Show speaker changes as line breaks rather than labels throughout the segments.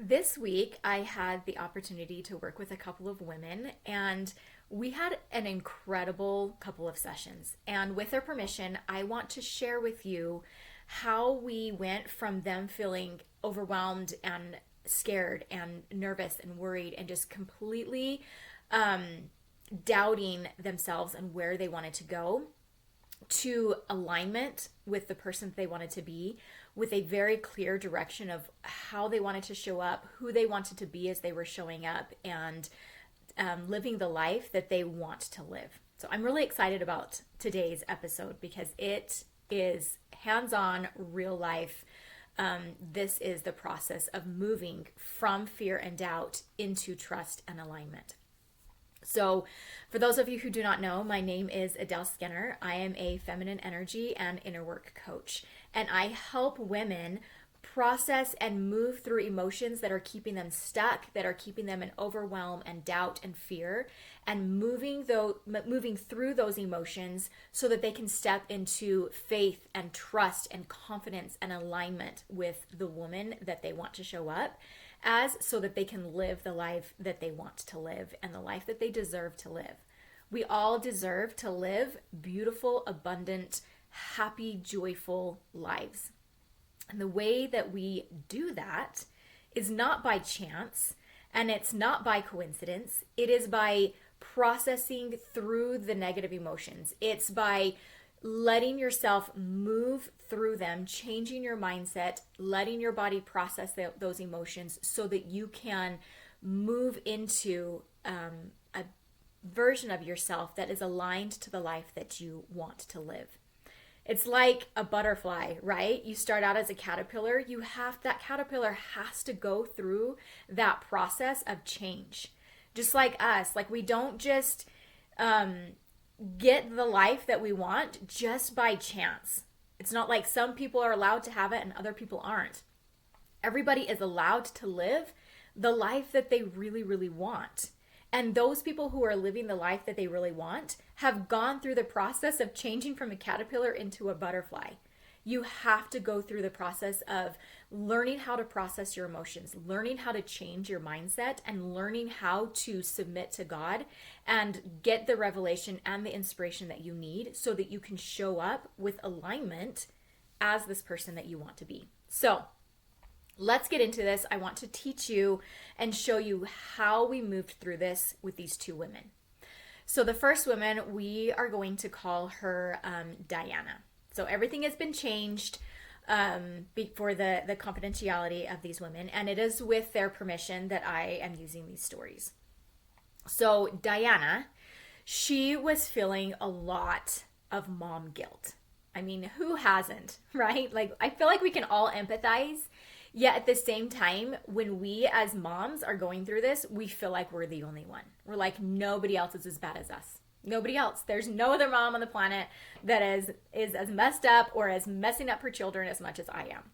This week, I had the opportunity to work with a couple of women, and we had an incredible couple of sessions. And with their permission, I want to share with you how we went from them feeling overwhelmed and scared and nervous and worried and just completely um, doubting themselves and where they wanted to go to alignment with the person they wanted to be, with a very clear direction of how they wanted to show up, who they wanted to be as they were showing up, and living the life that they want to live. So I'm really excited about today's episode because it is hands on, real life. This is the process of moving from fear and doubt into trust and alignment. So, for those of you who do not know, my name is Adelle Skinner. I am a feminine energy and inner work coach, and I help women process and move through emotions that are keeping them stuck, that are keeping them in overwhelm and doubt and fear, and moving through those emotions so that they can step into faith and trust and confidence and alignment with the woman that they want to show up as, so that they can live the life that they want to live and the life that they deserve to live. We all deserve to live beautiful, abundant, happy, joyful lives. And the way that we do that is not by chance, and it's not by coincidence. It is by processing through the negative emotions. It's by letting yourself move through them, changing your mindset, letting your body process those emotions so that you can move into a version of yourself that is aligned to the life that you want to live. It's like a butterfly, right? You start out as a caterpillar. That caterpillar has to go through that process of change. Just like us, like we don't just get the life that we want just by chance. It's not like some people are allowed to have it and other people aren't. Everybody is allowed to live the life that they really, really want. And those people who are living the life that they really want have gone through the process of changing from a caterpillar into a butterfly. You have to go through the process of learning how to process your emotions, learning how to change your mindset, and learning how to submit to God and get the revelation and the inspiration that you need so that you can show up with alignment as this person that you want to be. So, let's get into this. I want to teach you and show you how we moved through this with these two women. So the first woman, we are going to call her Diana. So everything has been changed for the confidentiality of these women, and it is with their permission that I am using these stories. So Diana, she was feeling a lot of mom guilt. I mean, who hasn't, right? Like, I feel like we can all empathize. Yet at the same time, when we as moms are going through this, we feel like we're the only one. We're like, nobody else is as bad as us. Nobody else. There's no other mom on the planet that is as messed up or as messing up her children as much as I am.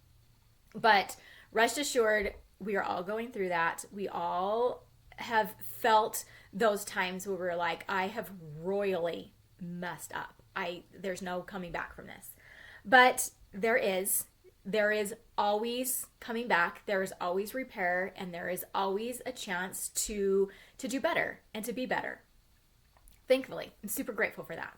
But rest assured, we are all going through that. We all have felt those times where we're like, I have royally messed up. There's no coming back from this. But there is always coming back. There is always repair, and there is always a chance to do better and to be better. Thankfully, I'm super grateful for that.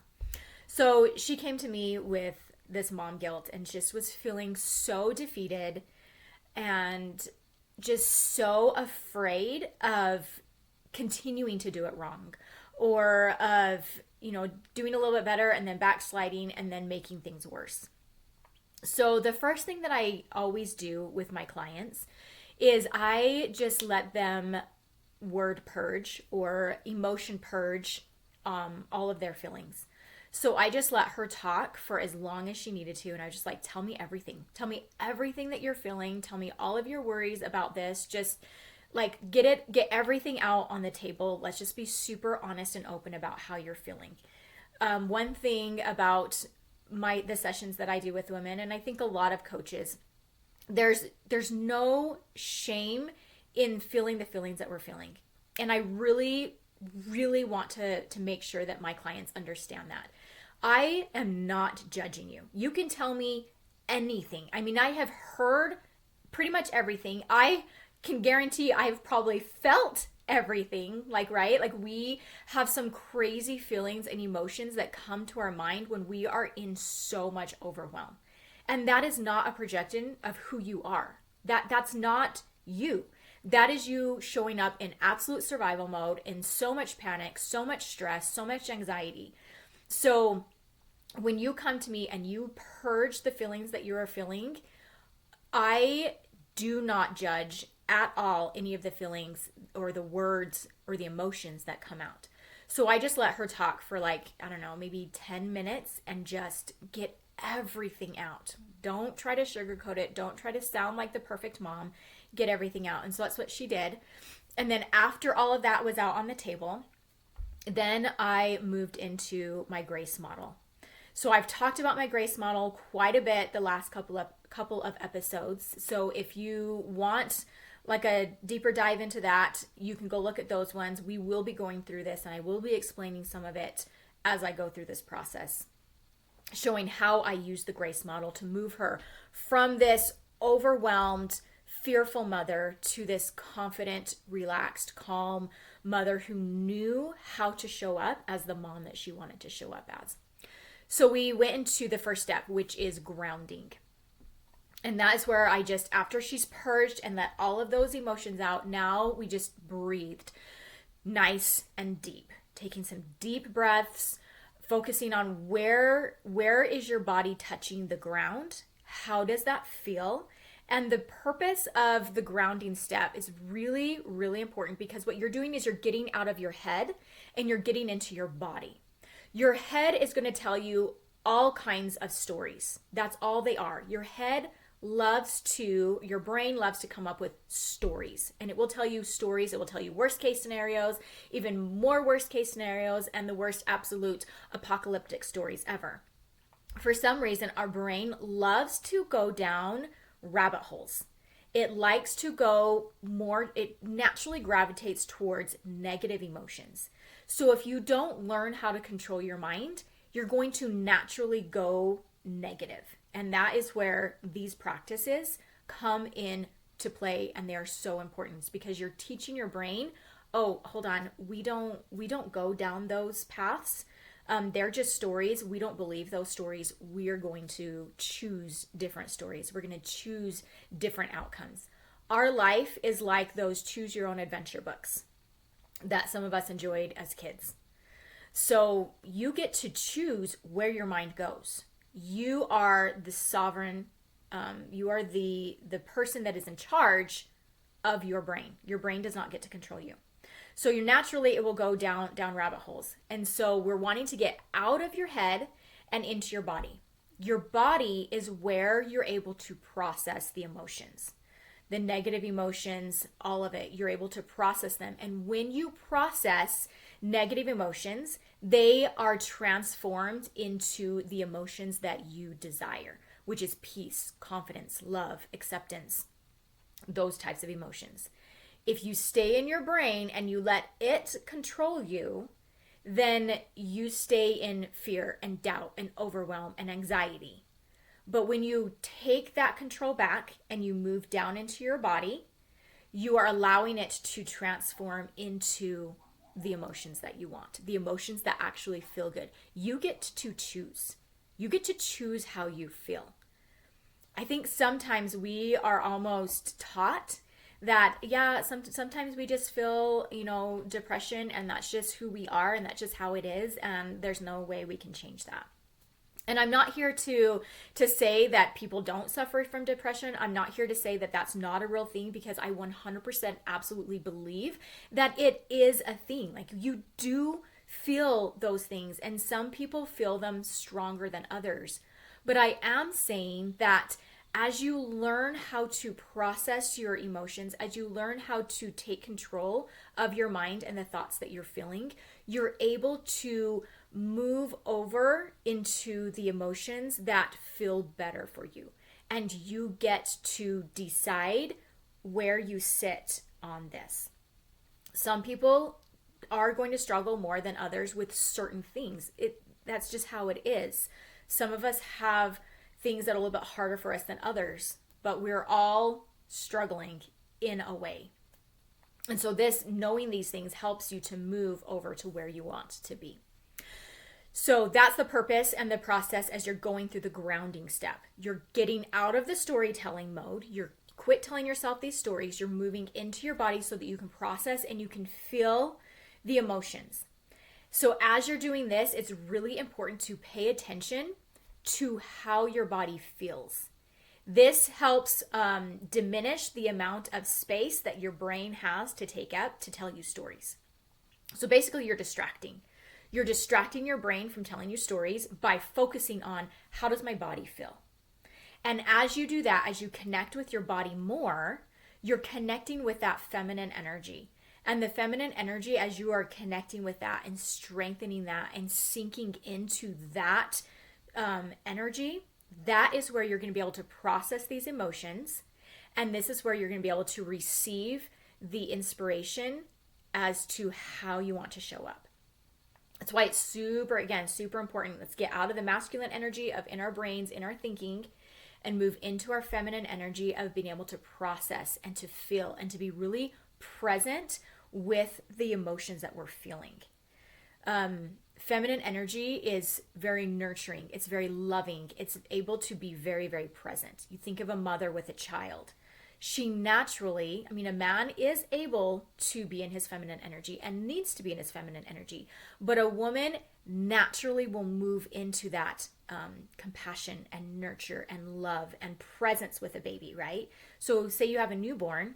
So she came to me with this mom guilt and just was feeling so defeated and just so afraid of continuing to do it wrong, or of, doing a little bit better and then backsliding and then making things worse. So the first thing that I always do with my clients is I just let them word purge or emotion purge all of their feelings. So I just let her talk for as long as she needed to. And I was just like, tell me everything. Tell me everything that you're feeling. Tell me all of your worries about this. Just like get everything out on the table. Let's just be super honest and open about how you're feeling. One thing about the sessions that I do with women, and I think a lot of coaches, there's no shame in feeling the feelings that we're feeling. And I really, really want to make sure that my clients understand that. I am not judging you. You can tell me anything. I mean, I have heard pretty much everything. I can guarantee I've probably felt everything, like, right? Like, we have some crazy feelings and emotions that come to our mind when we are in so much overwhelm. And that is not a projection of who you are. That's not you. That is you showing up in absolute survival mode, in so much panic, so much stress, so much anxiety. So when you come to me and you purge the feelings that you are feeling, I do not judge at all any of the feelings or the words or the emotions that come out. So I just let her talk for like, I don't know, maybe 10 minutes and just get everything out. Don't try to sugarcoat it. Don't try to sound like the perfect mom. Get everything out. And so that's what she did. And then after all of that was out on the table, then I moved into my grace model. So I've talked about my grace model quite a bit the last couple of episodes. So if you want like a deeper dive into that, you can go look at those ones. We will be going through this and I will be explaining some of it as I go through this process, showing how I use the grace model to move her from this overwhelmed, fearful mother to this confident, relaxed, calm mother who knew how to show up as the mom that she wanted to show up as. So we went into the first step, which is grounding. And that is where I just, after she's purged and let all of those emotions out, now we just breathed nice and deep, taking some deep breaths, focusing on where is your body touching the ground? How does that feel? And the purpose of the grounding step is really, really important because what you're doing is you're getting out of your head and you're getting into your body. Your head is going to tell you all kinds of stories. That's all they are. Your brain loves to come up with stories, and it will tell you stories. It will tell you worst case scenarios, even more worst case scenarios, and the worst absolute apocalyptic stories ever. For some reason, our brain loves to go down rabbit holes. It likes to go more, it naturally gravitates towards negative emotions. So if you don't learn how to control your mind, you're going to naturally go negative. And that is where these practices come in to play, and they are so important. It's because you're teaching your brain, oh, hold on, we don't go down those paths. They're just stories. We don't believe those stories. We are going to choose different stories. We're going to choose different outcomes. Our life is like those choose your own adventure books that some of us enjoyed as kids. So you get to choose where your mind goes. You are the sovereign. You are the person that is in charge of your brain. Your brain does not get to control you. So you naturally, it will go down rabbit holes. And so we're wanting to get out of your head and into your body. Your body is where you're able to process the emotions, the negative emotions, all of it. You're able to process them. And when you process negative emotions, they are transformed into the emotions that you desire, which is peace, confidence, love, acceptance, those types of emotions. If you stay in your brain and you let it control you, then you stay in fear and doubt and overwhelm and anxiety. But when you take that control back and you move down into your body, you are allowing it to transform into the emotions that you want, the emotions that actually feel good. You get to choose. You get to choose how you feel. I think sometimes we are almost taught that, yeah, sometimes we just feel, depression, and that's just who we are, and that's just how it is, and there's no way we can change that. And I'm not here to say that people don't suffer from depression. I'm not here to say that that's not a real thing, because I 100% absolutely believe that it is a thing. Like, you do feel those things, and some people feel them stronger than others. But I am saying that as you learn how to process your emotions, as you learn how to take control of your mind and the thoughts that you're feeling, you're able to move over into the emotions that feel better for you. And you get to decide where you sit on this. Some people are going to struggle more than others with certain things. That's just how it is. Some of us have things that are a little bit harder for us than others, but we're all struggling in a way. And so this, knowing these things helps you to move over to where you want to be. So that's the purpose and the process as you're going through the grounding step. You're getting out of the storytelling mode. You're quit telling yourself these stories. You're moving into your body so that you can process and you can feel the emotions. So as you're doing this, it's really important to pay attention to how your body feels. This helps diminish the amount of space that your brain has to take up to tell you stories. So basically you're distracting. You're distracting your brain from telling you stories by focusing on how does my body feel? And as you do that, as you connect with your body more, you're connecting with that feminine energy. And the feminine energy, as you are connecting with that and strengthening that and sinking into that energy, that is where you're going to be able to process these emotions. And this is where you're going to be able to receive the inspiration as to how you want to show up. That's why it's super important. Let's get out of the masculine energy of in our brains, in our thinking, and move into our feminine energy of being able to process and to feel and to be really present with the emotions that we're feeling. Feminine energy is very nurturing. It's very loving. It's able to be very, very present. You think of a mother with a child. She naturally, a man is able to be in his feminine energy and needs to be in his feminine energy. But a woman naturally will move into that compassion and nurture and love and presence with a baby, right? So say you have a newborn.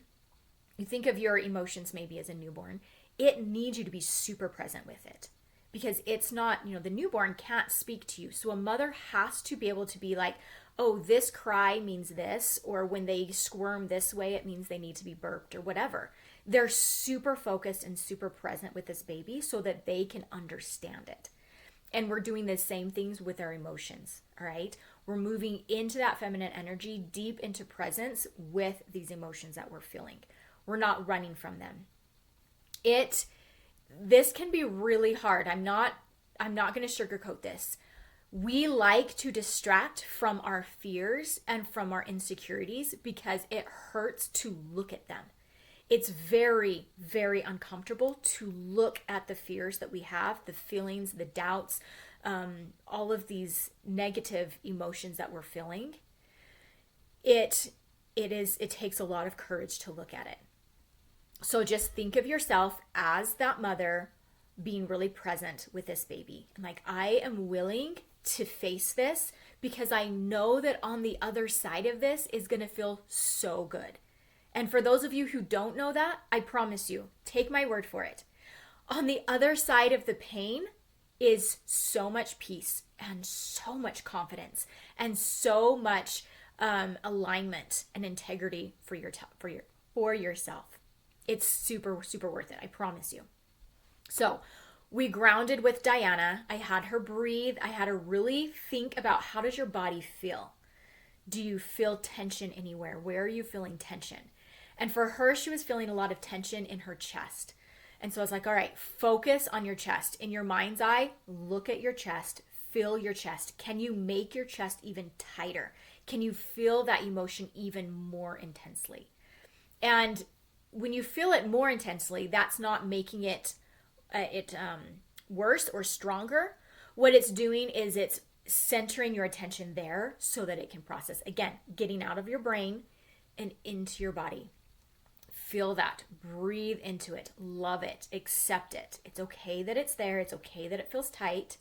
You think of your emotions maybe as a newborn. It needs you to be super present with it. Because it's not, the newborn can't speak to you. So a mother has to be able to be like, oh, this cry means this, or when they squirm this way, it means they need to be burped or whatever. They're super focused and super present with this baby so that they can understand it. And we're doing the same things with our emotions, all right? We're moving into that feminine energy, deep into presence with these emotions that we're feeling. We're not running from them. This can be really hard. I'm not going to sugarcoat this. We like to distract from our fears and from our insecurities because it hurts to look at them. It's very, very uncomfortable to look at the fears that we have, the feelings, the doubts, all of these negative emotions that we're feeling. It takes a lot of courage to look at it. So just think of yourself as that mother being really present with this baby. And like, I am willing to face this because I know that on the other side of this is going to feel so good. And for those of you who don't know that, I promise you, take my word for it. On the other side of the pain is so much peace and so much confidence and so much alignment and integrity for yourself. It's super, super worth it. I promise you. So we grounded with Diana. I had her breathe. I had her really think about, how does your body feel? Do you feel tension anywhere? Where are you feeling tension? And for her, she was feeling a lot of tension in her chest. And so I was like, all right, focus on your chest. In your mind's eye, look at your chest, feel your chest. Can you make your chest even tighter? Can you feel that emotion even more intensely? And when you feel it more intensely, that's not making it worse or stronger. What it's doing is it's centering your attention there so that it can process. Again, getting out of your brain and into your body. Feel that. Breathe into it. Love it. Accept it. It's okay that it's there. It's okay that it feels tight.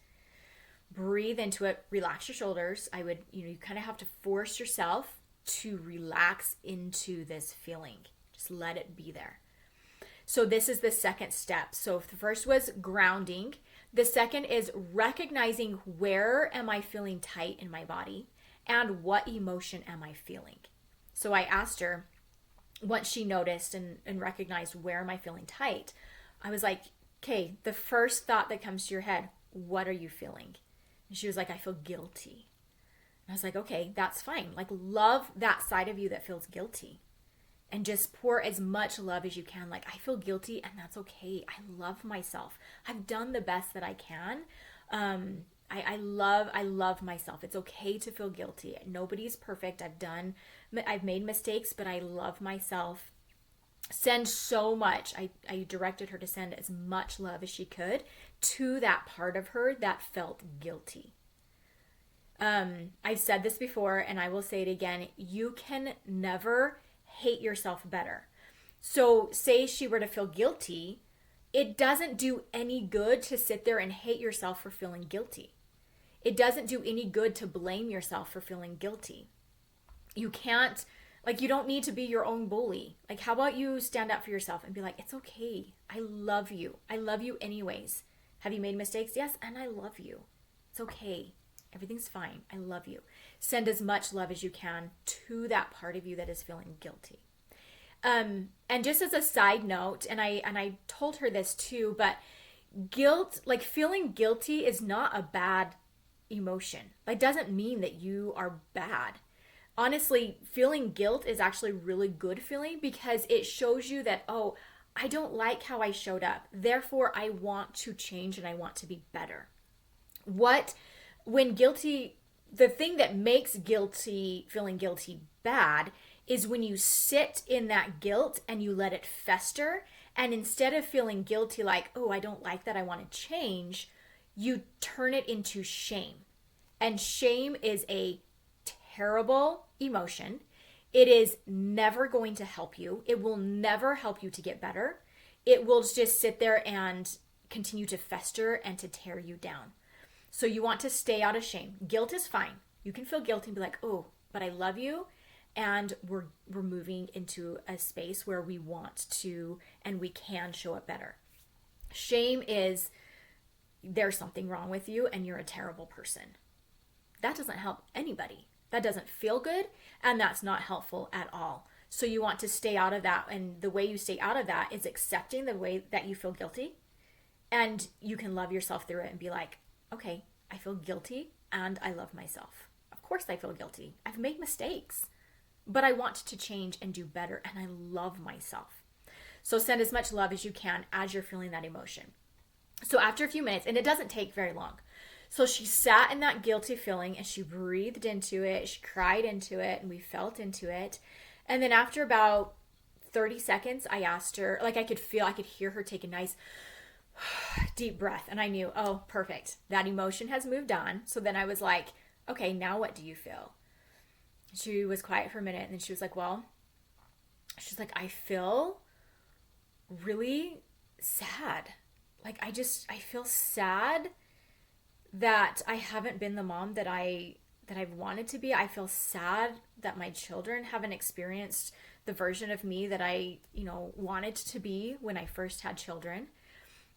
Breathe into it. Relax your shoulders. You kind of have to force yourself to relax into this feeling. Just let it be there. So this is the second step. So if the first was grounding, the second is recognizing, where am I feeling tight in my body and what emotion am I feeling? So I asked her, once she noticed and recognized, where am I feeling tight? I was like, okay, the first thought that comes to your head, what are you feeling? And she was like, I feel guilty. And I was like, okay, that's fine. Like, love that side of you that feels guilty. And just pour as much love as you can. Like, I feel guilty and that's okay. I love myself. I've done the best that I can. I love myself. It's okay to feel guilty. Nobody's perfect. I've made mistakes, but I love myself. send so much. I directed her to send as much love as she could to that part of her that felt guilty. I've said this before and I will say it again. You can never hate yourself better. So say she were to feel guilty, it doesn't do any good to sit there and hate yourself for feeling guilty. It doesn't do any good to blame yourself for feeling guilty. You can't, like, you don't need to be your own bully. Like, how about you stand up for yourself and be like, it's okay. I love you. I love you anyways. Have you made mistakes? Yes, and I love you. It's okay. Everything's fine. I love you. Send as much love as you can to that part of you that is feeling guilty. And just as a side note, and I told her this too, but guilt, like feeling guilty is not a bad emotion. Like doesn't mean that you are bad. Honestly, feeling guilt is actually really good feeling because it shows you that, oh, I don't like how I showed up. Therefore, I want to change and I want to be better. When guilty, the thing that makes feeling guilty bad is when you sit in that guilt and you let it fester. And instead of feeling guilty like, oh, I don't like that, I want to change, you turn it into shame. And shame is a terrible emotion. It is never going to help you. It will never help you to get better. It will just sit there and continue to fester and to tear you down. So you want to stay out of shame. Guilt is fine. You can feel guilty and be like, oh, but I love you. And we're moving into a space where we want to and we can show up better. Shame is there's something wrong with you and you're a terrible person. That doesn't help anybody. That doesn't feel good and that's not helpful at all. So you want to stay out of that. And the way you stay out of that is accepting the way that you feel guilty. And you can love yourself through it and be like, okay, I feel guilty and I love myself. Of course I feel guilty. I've made mistakes, but I want to change and do better and I love myself. So send as much love as you can as you're feeling that emotion. So after a few minutes, and it doesn't take very long. So she sat in that guilty feeling and she breathed into it. She cried into it and we felt into it. And then after about 30 seconds, I asked her, like I could hear her take a nice deep breath. And I knew, oh, perfect. That emotion has moved on. So then I was like, okay, now what do you feel? She was quiet for a minute and then she was like, she's like, I feel really sad. Like I feel sad that I haven't been the mom that I've wanted to be. I feel sad that my children haven't experienced the version of me that I, wanted to be when I first had children.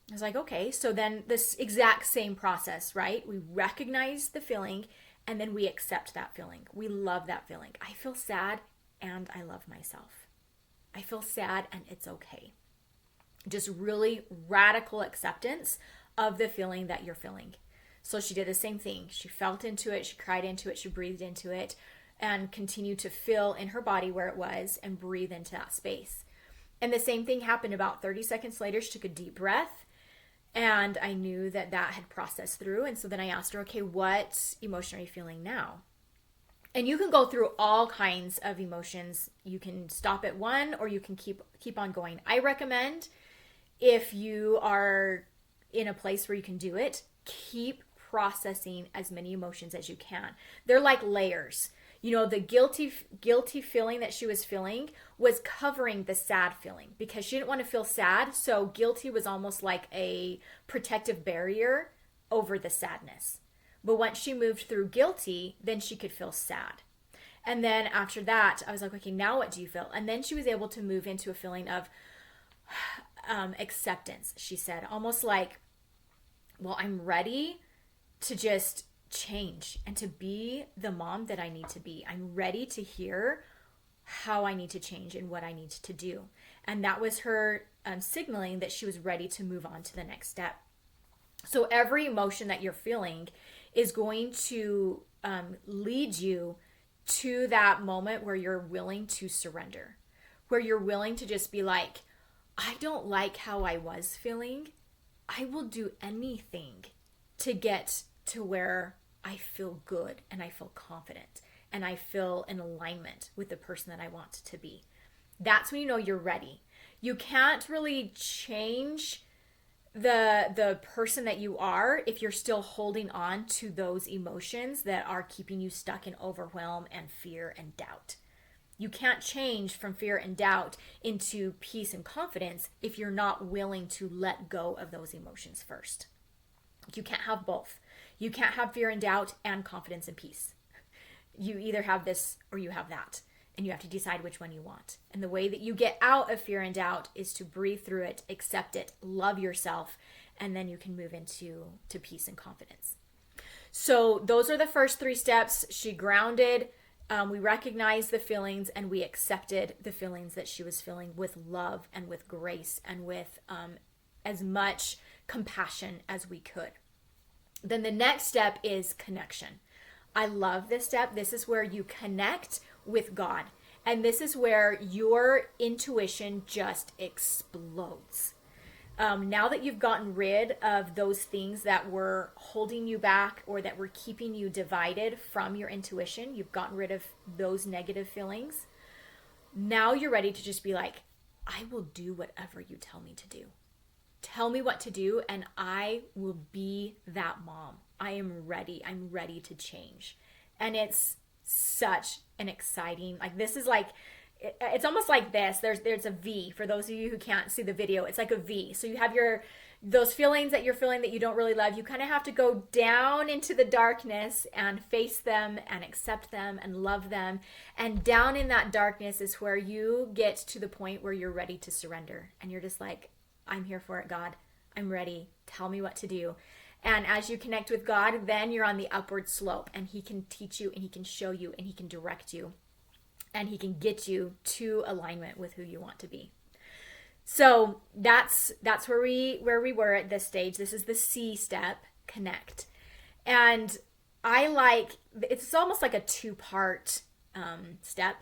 I was like, okay, so then this exact same process, right? We recognize the feeling and then we accept that feeling. We love that feeling. I feel sad and I love myself. I feel sad and it's okay. Just really radical acceptance of the feeling that you're feeling. So she did the same thing. She felt into it, she cried into it, she breathed into it, and continued to feel in her body where it was and breathe into that space. And the same thing happened about 30 seconds later. She took a deep breath. And I knew that had processed through. And so then I asked her, okay, what emotion are you feeling now? And you can go through all kinds of emotions. You can stop at one or you can keep on going. I recommend if you are in a place where you can do it, keep processing as many emotions as you can. They're like layers. The guilty feeling that she was feeling was covering the sad feeling because she didn't want to feel sad. So guilty was almost like a protective barrier over the sadness. But once she moved through guilty, then she could feel sad. And then after that, I was like, okay, now what do you feel? And then she was able to move into a feeling of acceptance, she said, almost like, well, I'm ready to just change and to be the mom that I need to be. I'm ready to hear how I need to change and what I need to do. And that was her signaling that she was ready to move on to the next step. So every emotion that you're feeling is going to lead you to that moment where you're willing to surrender, where you're willing to just be like, I don't like how I was feeling. I will do anything to get to where I feel good and I feel confident and I feel in alignment with the person that I want to be. That's when you know you're ready. You can't really change the person that you are if you're still holding on to those emotions that are keeping you stuck in overwhelm and fear and doubt. You can't change from fear and doubt into peace and confidence if you're not willing to let go of those emotions first. You can't have both. You can't have fear and doubt and confidence and peace. You either have this or you have that, and you have to decide which one you want. And the way that you get out of fear and doubt is to breathe through it, accept it, love yourself, and then you can move into peace and confidence. So those are the first 3 steps. She grounded, we recognized the feelings, and we accepted the feelings that she was feeling with love and with grace and with as much compassion as we could. Then the next step is connection. I love this step. This is where you connect with God. And this is where your intuition just explodes. Now that you've gotten rid of those things that were holding you back or that were keeping you divided from your intuition, you've gotten rid of those negative feelings. Now you're ready to just be like, I will do whatever you tell me to do. Tell me what to do and I will be that mom. I am ready. I'm ready to change. And it's such an exciting, like this is like, it's almost like this. There's a V for those of you who can't see the video. It's like a V. So you have those feelings that you're feeling that you don't really love. You kind of have to go down into the darkness and face them and accept them and love them. And down in that darkness is where you get to the point where you're ready to surrender. And you're just like, I'm here for it, God. I'm ready. Tell me what to do. And as you connect with God, then you're on the upward slope and he can teach you and he can show you and he can direct you and he can get you to alignment with who you want to be. So that's where we were at this stage. This is the C step, connect. And it's almost like a 2-part step.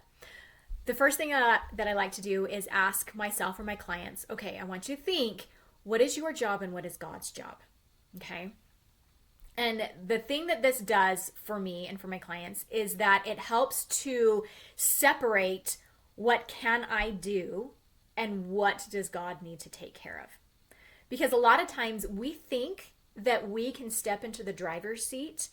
The first thing that I like to do is ask myself or my clients, okay, I want you to think, what is your job and what is God's job? Okay. And the thing that this does for me and for my clients is that it helps to separate what can I do and what does God need to take care of. Because a lot of times we think that we can step into the driver's seat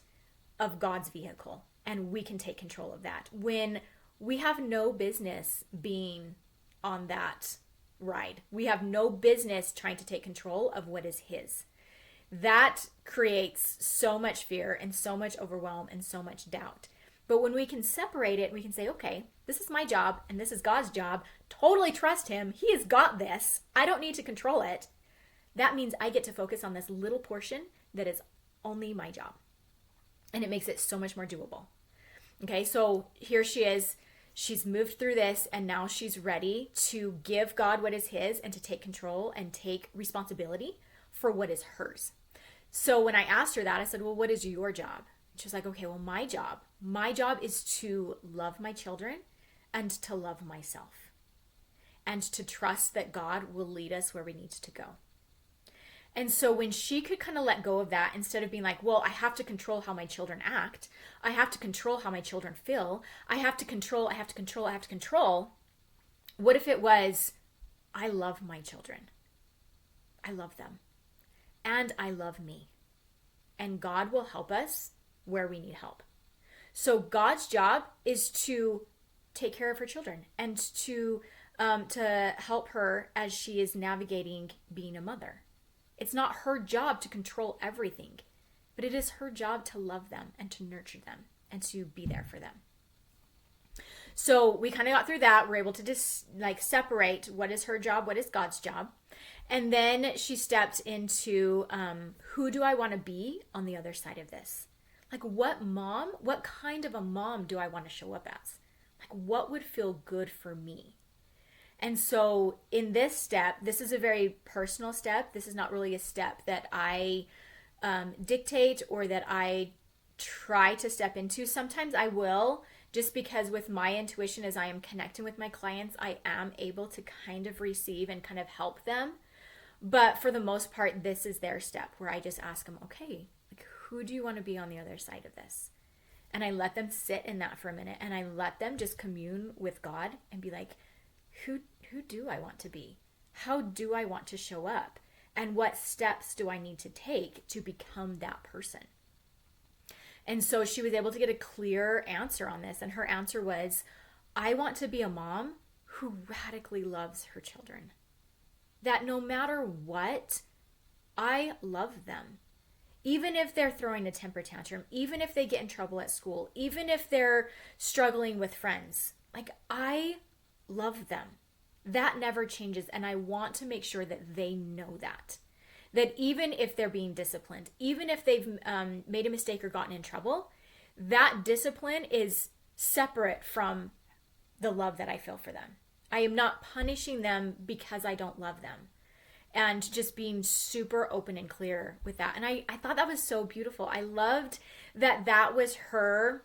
of God's vehicle and we can take control of that when we have no business being on that ride. We have no business trying to take control of what is his. That creates so much fear and so much overwhelm and so much doubt. But when we can separate it, we can say, okay, this is my job and this is God's job. Totally trust him. He has got this. I don't need to control it. That means I get to focus on this little portion that is only my job. And it makes it so much more doable. Okay, so here she is. She's moved through this and now she's ready to give God what is his and to take control and take responsibility for what is hers. So when I asked her that, I said, well, what is your job? She's like, okay, well, my job is to love my children and to love myself and to trust that God will lead us where we need to go. And so when she could kind of let go of that, instead of being like, well, I have to control how my children act. I have to control how my children feel. I have to control. What if it was, I love my children. I love them. And I love me. And God will help us where we need help. So God's job is to take care of her children and to help her as she is navigating being a mother. It's not her job to control everything, but it is her job to love them and to nurture them and to be there for them. So we kind of got through that. We're able to just separate what is her job, what is God's job. And then she stepped into who do I want to be on the other side of this? Like what kind of a mom do I want to show up as? Like what would feel good for me? And so in this step, this is a very personal step. This is not really a step that I dictate or that I try to step into. Sometimes I will, just because with my intuition, as I am connecting with my clients, I am able to kind of receive and kind of help them. But for the most part, this is their step where I just ask them, okay, like who do you want to be on the other side of this? And I let them sit in that for a minute and I let them just commune with God and be like, who do I want to be? How do I want to show up? And what steps do I need to take to become that person? And so she was able to get a clear answer on this. And her answer was, I want to be a mom who radically loves her children. That no matter what, I love them. Even if they're throwing a temper tantrum, even if they get in trouble at school, even if they're struggling with friends, like, I love them. That never changes. And I want to make sure that they know that. That even if they're being disciplined, even if they've made a mistake or gotten in trouble, that discipline is separate from the love that I feel for them. I am not punishing them because I don't love them. And just being super open and clear with that. And I thought that was so beautiful. I loved that that was her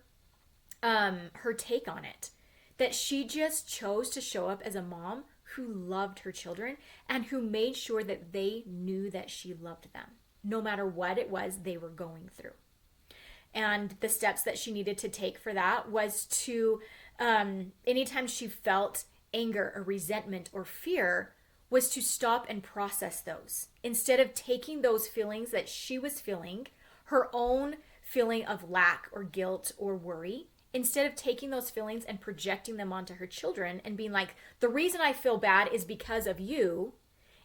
take on it. That she just chose to show up as a mom who loved her children and who made sure that they knew that she loved them, no matter what it was they were going through. And the steps that she needed to take for that was to, anytime she felt anger or resentment or fear, was to stop and process those. Instead of taking those feelings that she was feeling, her own feeling of lack or guilt or worry, instead of taking those feelings and projecting them onto her children and being like, the reason I feel bad is because of you.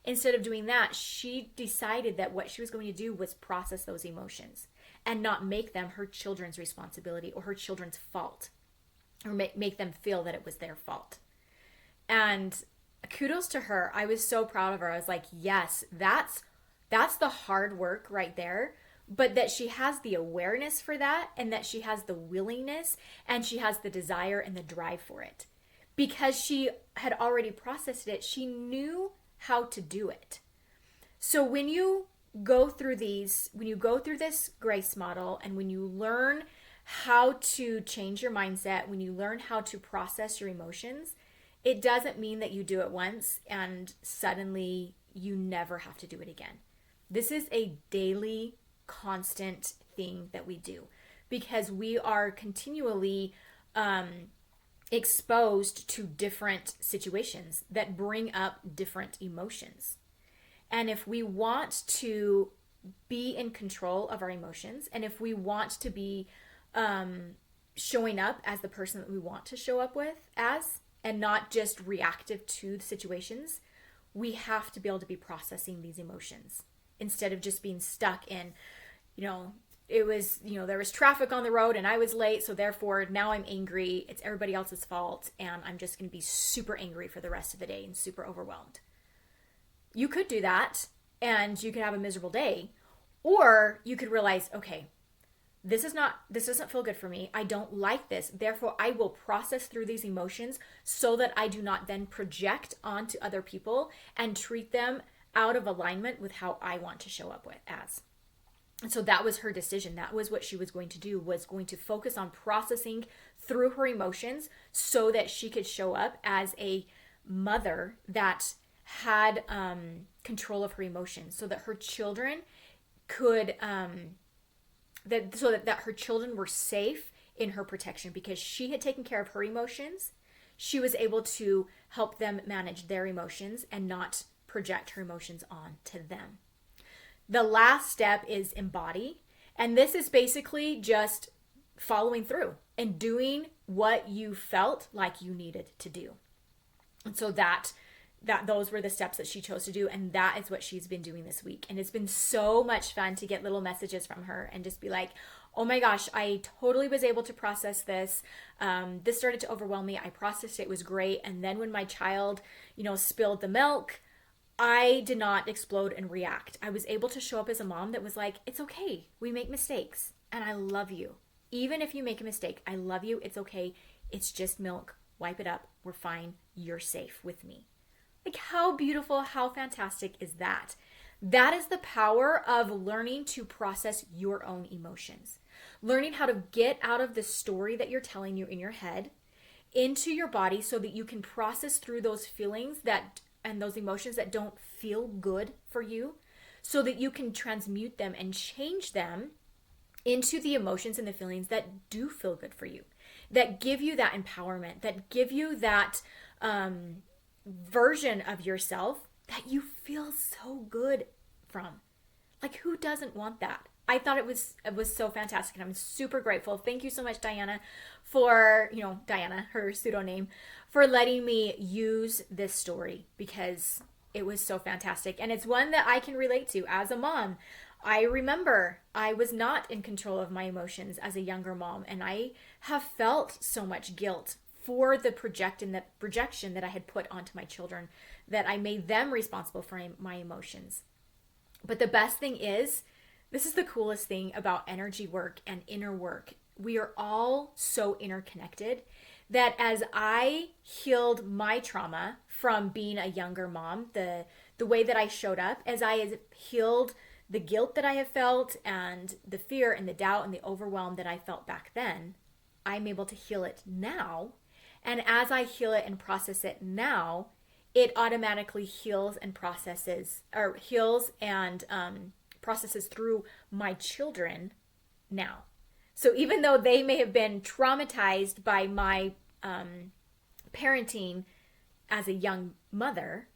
Instead of doing that, she decided that what she was going to do was process those emotions and not make them her children's responsibility or her children's fault, or make them feel that it was their fault. And kudos to her. I was so proud of her. I was like, yes, that's the hard work right there. But that she has the awareness for that, and that she has the willingness, and she has the desire and the drive for it. Because she had already processed it, she knew how to do it. So when you go through this grace model, and when you learn how to change your mindset, when you learn how to process your emotions, it doesn't mean that you do it once and suddenly you never have to do it again. This is a daily, constant thing that we do, because we are continually exposed to different situations that bring up different emotions. And if we want to be in control of our emotions, and if we want to be showing up as the person that we want to show up with as, and not just reactive to the situations, we have to be able to be processing these emotions instead of just being stuck in, there was traffic on the road and I was late, so therefore now I'm angry. It's everybody else's fault, and I'm just going to be super angry for the rest of the day and super overwhelmed. You could do that and you could have a miserable day, or you could realize, okay, this doesn't feel good for me. I don't like this. Therefore, I will process through these emotions so that I do not then project onto other people and treat them out of alignment with how I want to show up as. And so that was her decision. That was what she was going to do, was going to focus on processing through her emotions so that she could show up as a mother that had control of her emotions, so that her children could... that her children were safe in her protection, because she had taken care of her emotions. She was able to help them manage their emotions and not project her emotions on to them. The last step is embody. And this is basically just following through and doing what you felt like you needed to do. And so that those were the steps that she chose to do, and that is what she's been doing this week. And it's been so much fun to get little messages from her and just be like, oh my gosh, I totally was able to process this. This started to overwhelm me. I processed it. It was great. And then when my child, spilled the milk, I did not explode and react. I was able to show up as a mom that was like, it's okay. We make mistakes, and I love you. Even if you make a mistake, I love you. It's okay. It's just milk. Wipe it up. We're fine. You're safe with me. Like, how beautiful, how fantastic is that? That is the power of learning to process your own emotions. Learning how to get out of the story that you're telling you in your head into your body so that you can process through those feelings and those emotions that don't feel good for you, so that you can transmute them and change them into the emotions and the feelings that do feel good for you, that give you that empowerment, that give you that version of yourself that you feel so good from. Like, who doesn't want that? I thought it was so fantastic, and I'm super grateful. Thank you so much, Diana, for, Diana, her pseudo name, for letting me use this story, because it was so fantastic. And it's one that I can relate to as a mom. I remember I was not in control of my emotions as a younger mom, and I have felt so much guilt for the projection that I had put onto my children, that I made them responsible for my emotions. But the best thing is, this is the coolest thing about energy work and inner work. We are all so interconnected that as I healed my trauma from being a younger mom, the way that I showed up, as I have healed the guilt that I have felt and the fear and the doubt and the overwhelm that I felt back then, I'm able to heal it now. And as I heal it and process it now, it automatically heals and processes through my children now. So even though they may have been traumatized by my parenting as a young mother,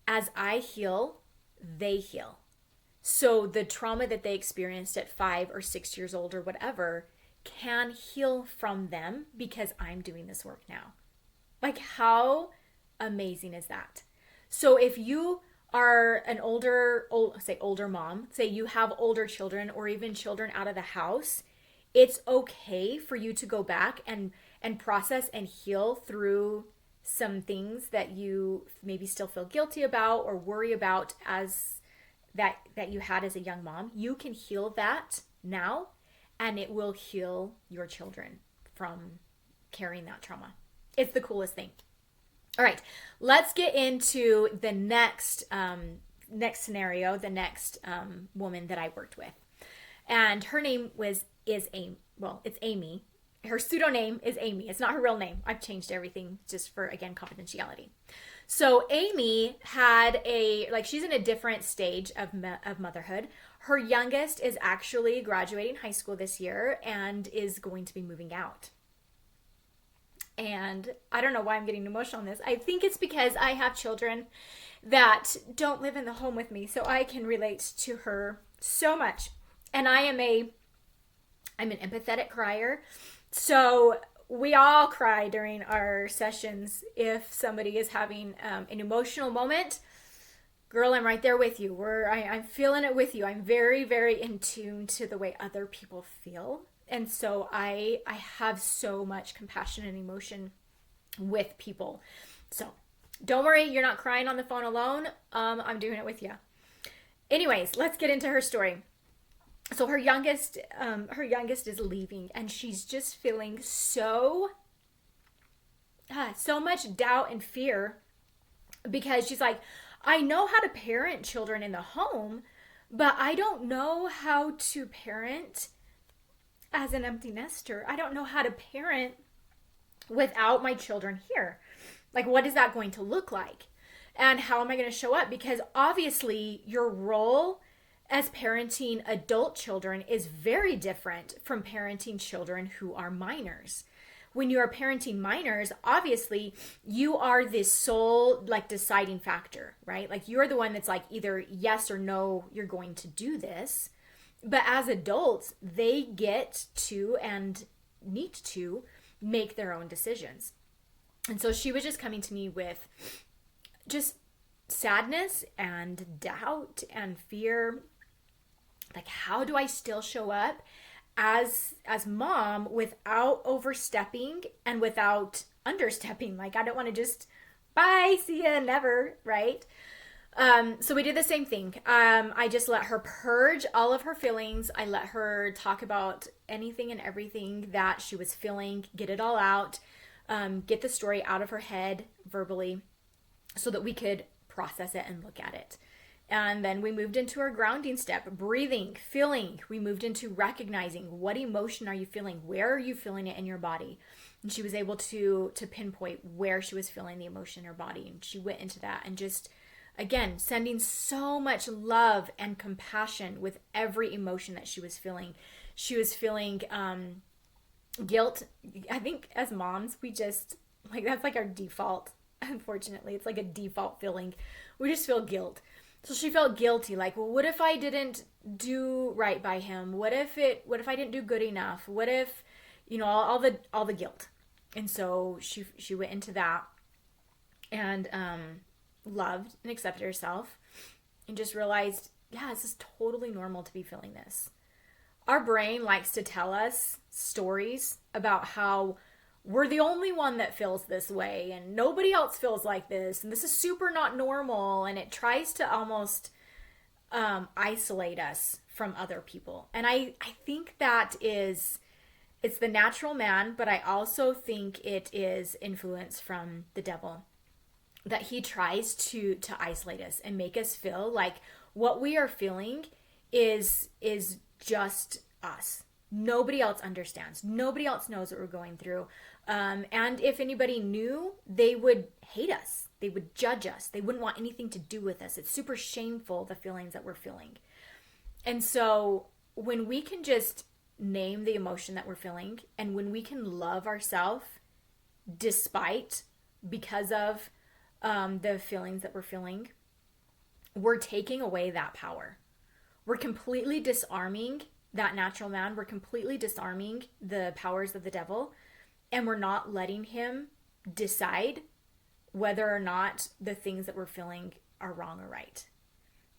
as I heal, they heal. So the trauma that they experienced at 5 or 6 years old or whatever can heal from them because I'm doing this work now. Like, how amazing is that? So if you are an older mom, say you have older children or even children out of the house, it's okay for you to go back and process and heal through some things that you maybe still feel guilty about or worry about as that you had as a young mom. You can heal that now, and it will heal your children from carrying that trauma. It's the coolest thing. All right, let's get into the next scenario, the next woman that I worked with. And her name is Amy. Well, it's Amy. Her pseudo name is Amy. It's not her real name. I've changed everything just for, again, confidentiality. So Amy had she's in a different stage of motherhood. Her youngest is actually graduating high school this year and is going to be moving out. And I don't know why I'm getting emotional on this. I think it's because I have children that don't live in the home with me, so I can relate to her so much. And I'm an empathetic crier. So we all cry during our sessions if somebody is having an emotional moment. Girl, I'm right there with you. I'm feeling it with you. I'm very, very in tune to the way other people feel. And so I have so much compassion and emotion with people. So don't worry, you're not crying on the phone alone. I'm doing it with you. Anyways, let's get into her story. So her youngest is leaving, and she's just feeling so much doubt and fear, because she's like, I know how to parent children in the home, but I don't know how to parent as an empty nester. I don't know how to parent without my children here. Like, what is that going to look like? And how am I going to show up? Because obviously your role as parenting adult children is very different from parenting children who are minors. When you are parenting minors, obviously you are this sole deciding factor, right? Like, you're the one that's like either yes or no, you're going to do this. But as adults, they get to and need to make their own decisions. And so she was just coming to me with just sadness and doubt and fear. Like, how do I still show up as mom without overstepping and without understepping? Like, I don't want to just bye, see ya, never, right? So we did the same thing. I just let her purge all of her feelings. I let her talk about anything and everything that she was feeling, get it all out, get the story out of her head verbally so that we could process it and look at it. And then we moved into our grounding step, breathing, feeling. We moved into recognizing, what emotion are you feeling? Where are you feeling it in your body? And she was able to pinpoint where she was feeling the emotion in her body. And she went into that and just, again, sending so much love and compassion with every emotion that she was feeling. She was feeling guilt. I think as moms, we just, that's our default Unfortunately, it's like a default feeling. We just feel guilt. So she felt guilty, like, well, what if I didn't do right by him? What if I didn't do good enough? What if, all the guilt. And so she went into that and loved and accepted herself and just realized, yeah, this is totally normal to be feeling this. Our brain likes to tell us stories about how we're the only one that feels this way and nobody else feels like this and this is super not normal, and it tries to almost isolate us from other people. And I think that it's the natural man, but I also think it is influence from the devil, that he tries to isolate us and make us feel like what we are feeling is just us. Nobody else understands. Nobody else knows what we're going through. And if anybody knew, they would hate us. They would judge us. They wouldn't want anything to do with us. It's super shameful, the feelings that we're feeling. And so when we can just name the emotion that we're feeling, and when we can love ourselves because of the feelings that we're feeling, we're taking away that power. We're completely disarming that natural man. We're completely disarming the powers of the devil, and we're not letting him decide whether or not the things that we're feeling are wrong or right.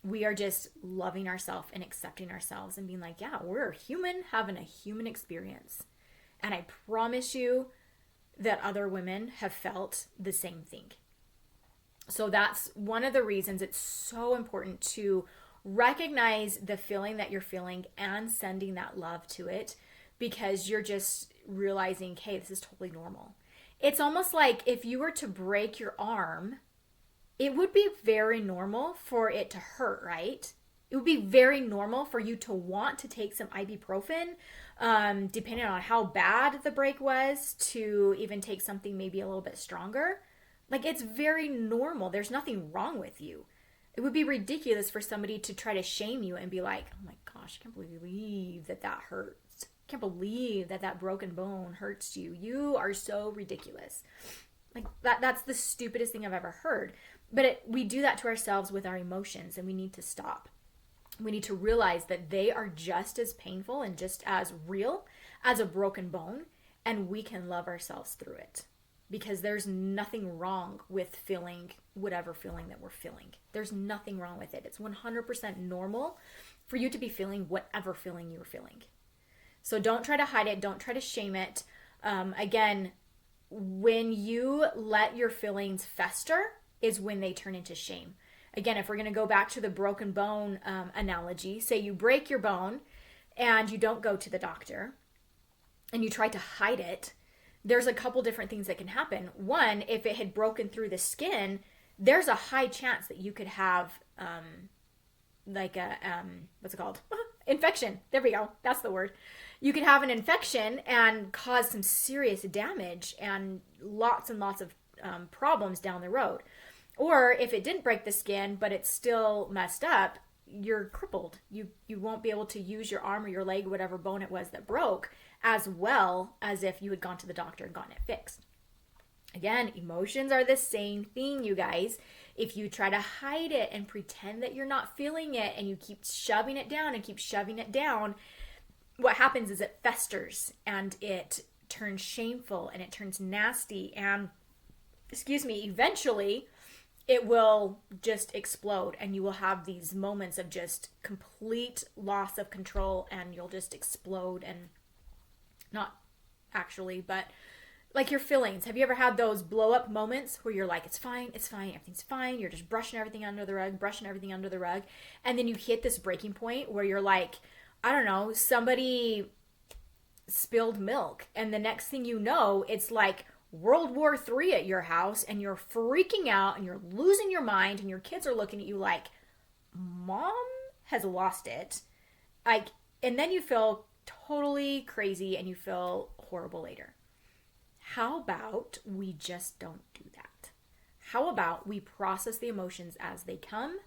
We are just loving ourselves and accepting ourselves and being like, yeah, we're human having a human experience. And I promise you that other women have felt the same thing. So that's one of the reasons it's so important to recognize the feeling that you're feeling and sending that love to it, because you're just realizing, hey, this is totally normal. It's almost like if you were to break your arm, it would be very normal for it to hurt, right? It would be very normal for you to want to take some ibuprofen, depending on how bad the break was, to even take something maybe a little bit stronger. Like, it's very normal. There's nothing wrong with you. It would be ridiculous for somebody to try to shame you and be like, oh my gosh, I can't believe that hurts. I can't believe that broken bone hurts you. You are so ridiculous. Like, that's the stupidest thing I've ever heard. But we do that to ourselves with our emotions, and we need to stop. We need to realize that they are just as painful and just as real as a broken bone, and we can love ourselves through it. Because there's nothing wrong with feeling whatever feeling that we're feeling. There's nothing wrong with it. It's 100% normal for you to be feeling whatever feeling you're feeling. So don't try to hide it. Don't try to shame it. Again, when you let your feelings fester is when they turn into shame. Again, if we're going to go back to the broken bone analogy, say you break your bone and you don't go to the doctor and you try to hide it, there's a couple different things that can happen. One, if it had broken through the skin, there's a high chance that you could have what's it called? Infection. There we go. That's the word. You could have an infection and cause some serious damage and lots of problems down the road. Or if it didn't break the skin, but it's still messed up, you're crippled. You won't be able to use your arm or your leg, whatever bone it was that broke, as well as if you had gone to the doctor and gotten it fixed. Again, emotions are the same thing, you guys. If you try to hide it and pretend that you're not feeling it and you keep shoving it down, what happens is it festers and it turns shameful and it turns nasty, and eventually it will just explode, and you will have these moments of just complete loss of control, and you'll just explode. And not actually, but like your feelings. Have you ever had those blow up moments where you're like, it's fine, everything's fine. You're just brushing everything under the rug. And then you hit this breaking point where you're like, I don't know, somebody spilled milk. And the next thing you know, it's like World War III at your house, and you're freaking out and you're losing your mind, and your kids are looking at you like, Mom has lost it. And then you feel totally crazy and you feel horrible later. How about we just don't do that? How about we process the emotions as they come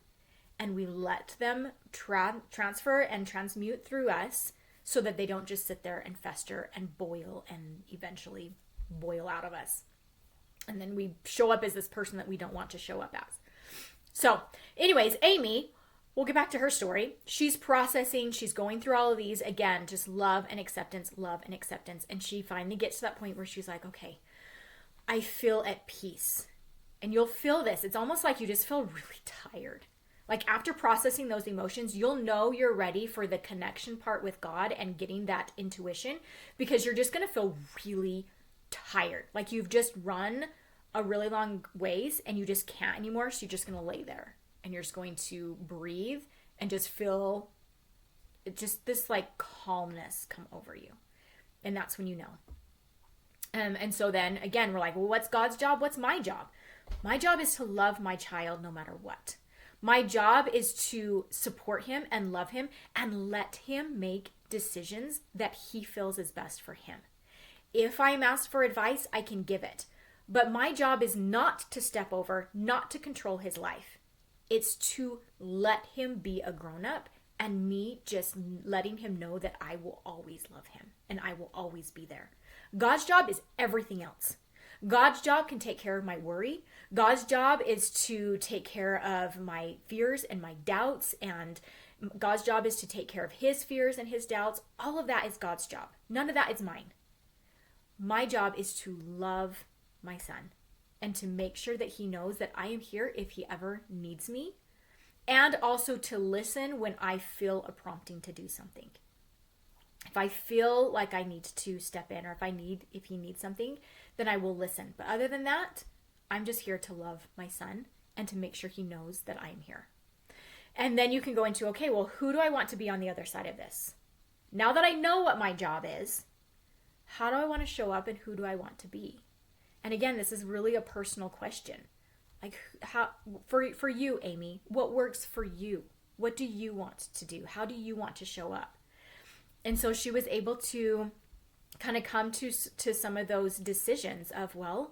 and we let them transfer and transmute through us, so that they don't just sit there and fester and boil and eventually boil out of us. And then we show up as this person that we don't want to show up as. So anyways, Amy, we'll get back to her story. She's processing, she's going through all of these, again, just love and acceptance, love and acceptance. And she finally gets to that point where she's like, okay, I feel at peace. And you'll feel this. It's almost like you just feel really tired. Like after processing those emotions, you'll know you're ready for the connection part with God and getting that intuition, because you're just going to feel really tired. Like you've just run a really long ways and you just can't anymore. So you're just going to lay there and you're just going to breathe and just feel just this like calmness come over you. And that's when you know. And so then again, we're like, well, what's God's job? What's my job? My job is to love my child no matter what. My job is to support him and love him and let him make decisions that he feels is best for him. If I'm asked for advice, I can give it. But my job is not to step over, not to control his life. It's to let him be a grown-up and me just letting him know that I will always love him and I will always be there. God's job is everything else. God's job can take care of my worry. God's job is to take care of my fears and my doubts, and God's job is to take care of his fears and his doubts. All of that is God's job. None of that is mine. My job is to love my son and to make sure that he knows that I am here if he ever needs me, and also to listen when I feel a prompting to do something. If I feel like I need to step in, or if he needs something, then I will listen. But other than that, I'm just here to love my son and to make sure he knows that I am here. And then you can go into, okay, well, who do I want to be on the other side of this? Now that I know what my job is, how do I want to show up and who do I want to be? And again, this is really a personal question. Like, how for you, Amy, what works for you? What do you want to do? How do you want to show up? And so she was able to kind of come to some of those decisions of, well,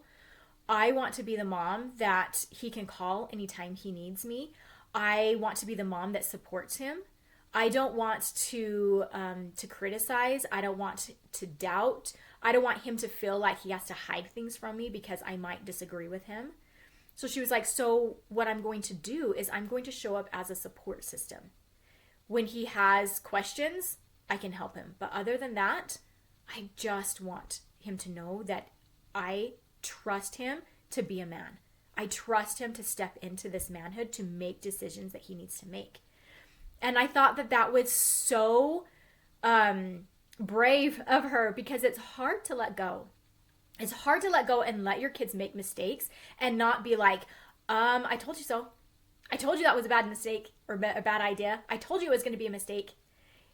I want to be the mom that he can call anytime he needs me. I want to be the mom that supports him. I don't want to criticize. I don't want to doubt. I don't want him to feel like he has to hide things from me because I might disagree with him. So she was like, so what I'm going to do is I'm going to show up as a support system. When he has questions, I can help him. But other than that, I just want him to know that I trust him to be a man. I trust him to step into this manhood to make decisions that he needs to make. And I thought that was so brave of her, because it's hard to let go. It's hard to let go and let your kids make mistakes and not be like, I told you so. I told you that was a bad mistake or a bad idea. I told you it was going to be a mistake.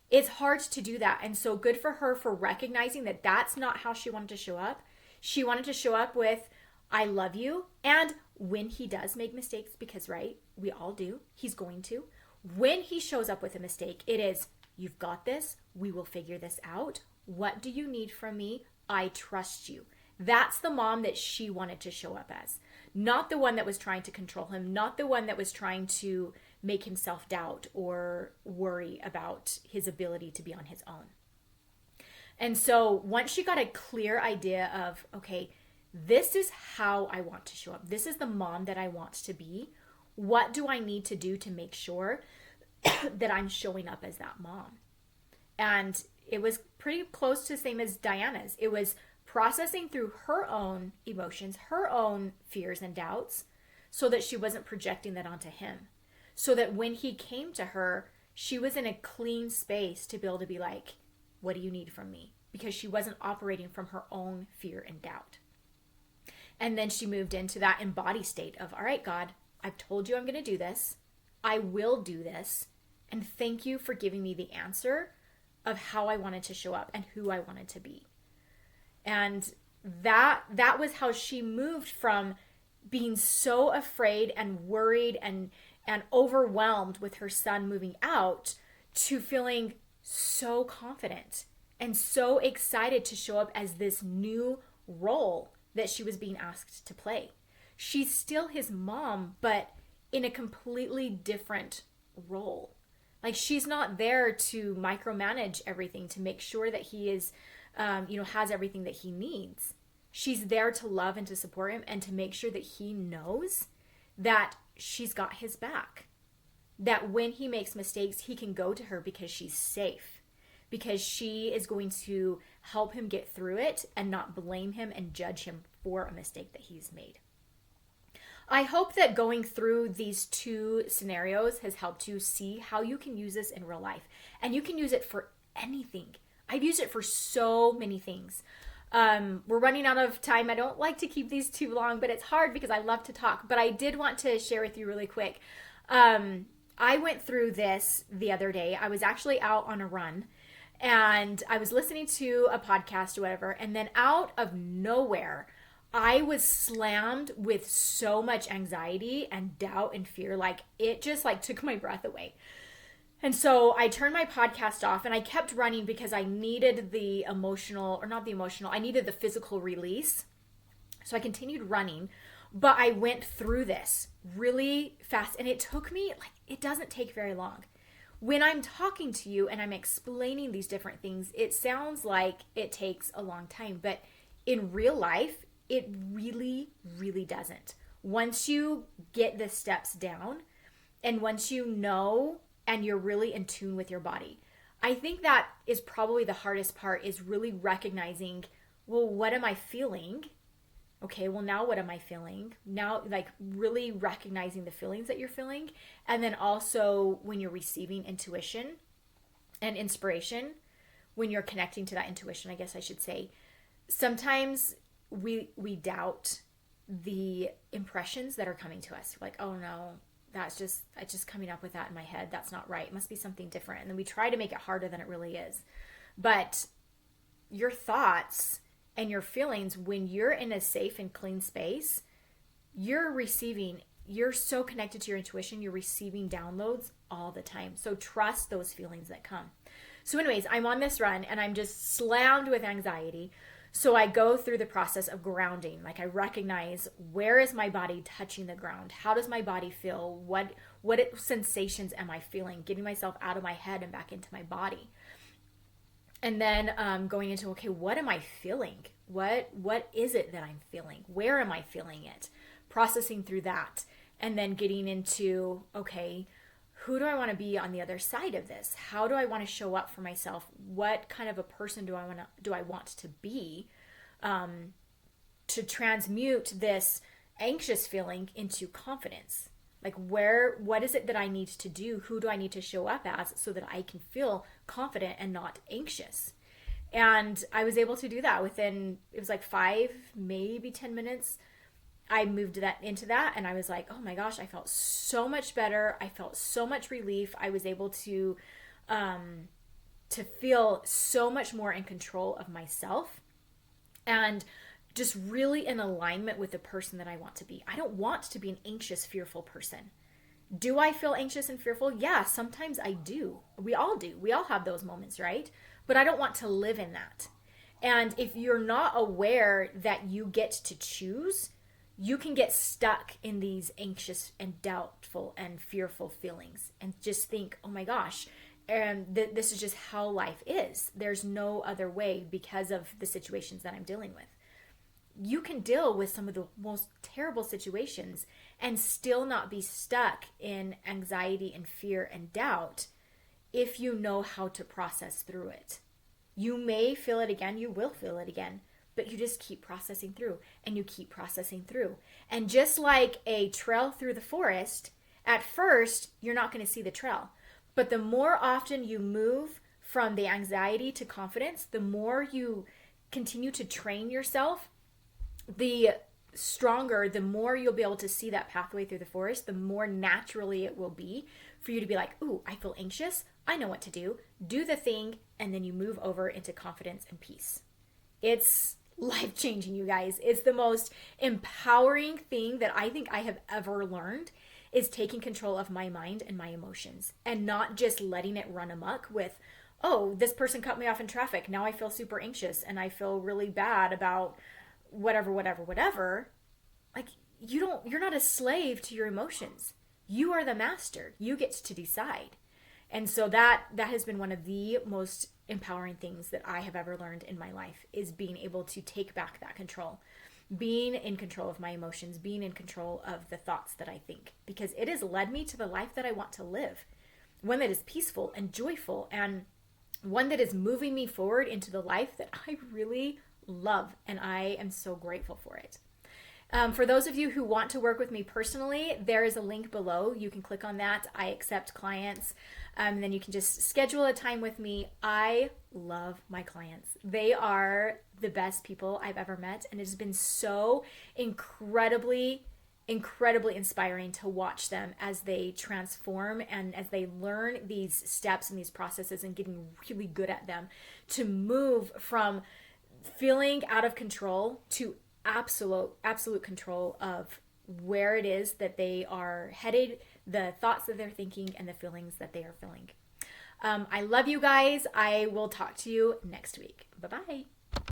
It's hard to do that. And so good for her for recognizing that that's not how she wanted to show up. She wanted to show up with, I love you. And when he does make mistakes, because right, we all do, he's going to. When he shows up with a mistake, it is, you've got this. We will figure this out. What do you need from me? I trust you. That's the mom that she wanted to show up as. Not the one that was trying to control him. Not the one that was trying to make him self-doubt or worry about his ability to be on his own. And so once she got a clear idea of, okay, this is how I want to show up. This is the mom that I want to be. What do I need to do to make sure that I'm showing up as that mom? And it was pretty close to the same as Diana's. It was processing through her own emotions, her own fears and doubts, so that she wasn't projecting that onto him. So that when he came to her, she was in a clean space to be able to be like, what do you need from me? Because she wasn't operating from her own fear and doubt. And then she moved into that embodied state of, all right, God, I've told you I'm going to do this. I will do this. And thank you for giving me the answer of how I wanted to show up and who I wanted to be. And that was how she moved from being so afraid and worried and overwhelmed with her son moving out to feeling so confident and so excited to show up as this new role that she was being asked to play. She's still his mom, but in a completely different role. Like, she's not there to micromanage everything, to make sure that he is, has everything that he needs. She's there to love and to support him and to make sure that he knows that she's got his back. That when he makes mistakes, he can go to her because she's safe. Because she is going to help him get through it and not blame him and judge him for a mistake that he's made. I hope that going through these two scenarios has helped you see how you can use this in real life. And you can use it for anything. I've used it for so many things. We're running out of time. I don't like to keep these too long, but it's hard because I love to talk. But I did want to share with you really quick. I went through this the other day. I was actually out on a run and I was listening to a podcast or whatever. And then out of nowhere, I was slammed with so much anxiety and doubt and fear. Like it just like took my breath away. And so I turned my podcast off and I kept running because I needed the I needed the physical release. So I continued running, but I went through this really fast and it took me, like, it doesn't take very long. When I'm talking to you and I'm explaining these different things, it sounds like it takes a long time, but in real life, it really, really doesn't. Once you get the steps down and once you know and you're really in tune with your body, I think that is probably the hardest part, is really recognizing, well, what am I feeling? Okay, well, now what am I feeling? Now, like really recognizing the feelings that you're feeling. And then also when you're receiving intuition and inspiration, when you're connecting to that intuition, I guess I should say, sometimes we doubt the impressions that are coming to us. Like, oh no, I just coming up with that in my head. That's not right. It must be something different. And then we try to make it harder than it really is. But your thoughts and your feelings, when you're in a safe and clean space, you're so connected to your intuition, you're receiving downloads all the time. So trust those feelings that come. So anyways, I'm on this run and I'm just slammed with anxiety. So I go through the process of grounding. Like I recognize, where is my body touching the ground? How does my body feel? What sensations am I feeling? Getting myself out of my head and back into my body. And then going into, okay, what am I feeling? What is it that I'm feeling? Where am I feeling it? Processing through that. And then getting into, okay, who do I want to be on the other side of this? How do I want to show up for myself? What kind of a person do I want to be, to transmute this anxious feeling into confidence? Like what is it that I need to do? Who do I need to show up as so that I can feel confident and not anxious? And I was able to do that within, it was like 5, maybe 10 minutes. I moved that into that and I was like, oh my gosh, I felt so much better. I felt so much relief. I was able to feel so much more in control of myself and just really in alignment with the person that I want to be. I don't want to be an anxious, fearful person. Do I feel anxious and fearful? Yeah, sometimes I do. We all do. We all have those moments, right? But I don't want to live in that. And if you're not aware that you get to choose, you can get stuck in these anxious and doubtful and fearful feelings and just think, oh my gosh, and this is just how life is. There's no other way because of the situations that I'm dealing with. You can deal with some of the most terrible situations and still not be stuck in anxiety and fear and doubt if you know how to process through it. You may feel it again, you will feel it again, but you just keep processing through and you keep processing through. And just like a trail through the forest, at first, you're not going to see the trail. But the more often you move from the anxiety to confidence, the more you continue to train yourself, the stronger, the more you'll be able to see that pathway through the forest, the more naturally it will be for you to be like, ooh, I feel anxious. I know what to do. Do the thing. And then you move over into confidence and peace. It's life-changing, you guys. It's the most empowering thing that I think I have ever learned, is taking control of my mind and my emotions and not just letting it run amok with, oh, this person cut me off in traffic. Now I feel super anxious and I feel really bad about whatever. Like, you're not a slave to your emotions. You are the master. You get to decide. And so that has been one of the most empowering things that I have ever learned in my life is being able to take back that control, being in control of my emotions, being in control of the thoughts that I think, because it has led me to the life that I want to live, one that is peaceful and joyful, and one that is moving me forward into the life that I really love, and I am so grateful for it. For those of you who want to work with me personally, there is a link below. You can click on that. I accept clients. And then you can just schedule a time with me. I love my clients. They are the best people I've ever met. And it has been so incredibly inspiring to watch them as they transform and as they learn these steps and these processes and getting really good at them, to move from feeling out of control to absolute control of where it is that they are headed, the thoughts that they're thinking, and the feelings that they are feeling. I love you guys. I will talk to you next week. Bye-bye.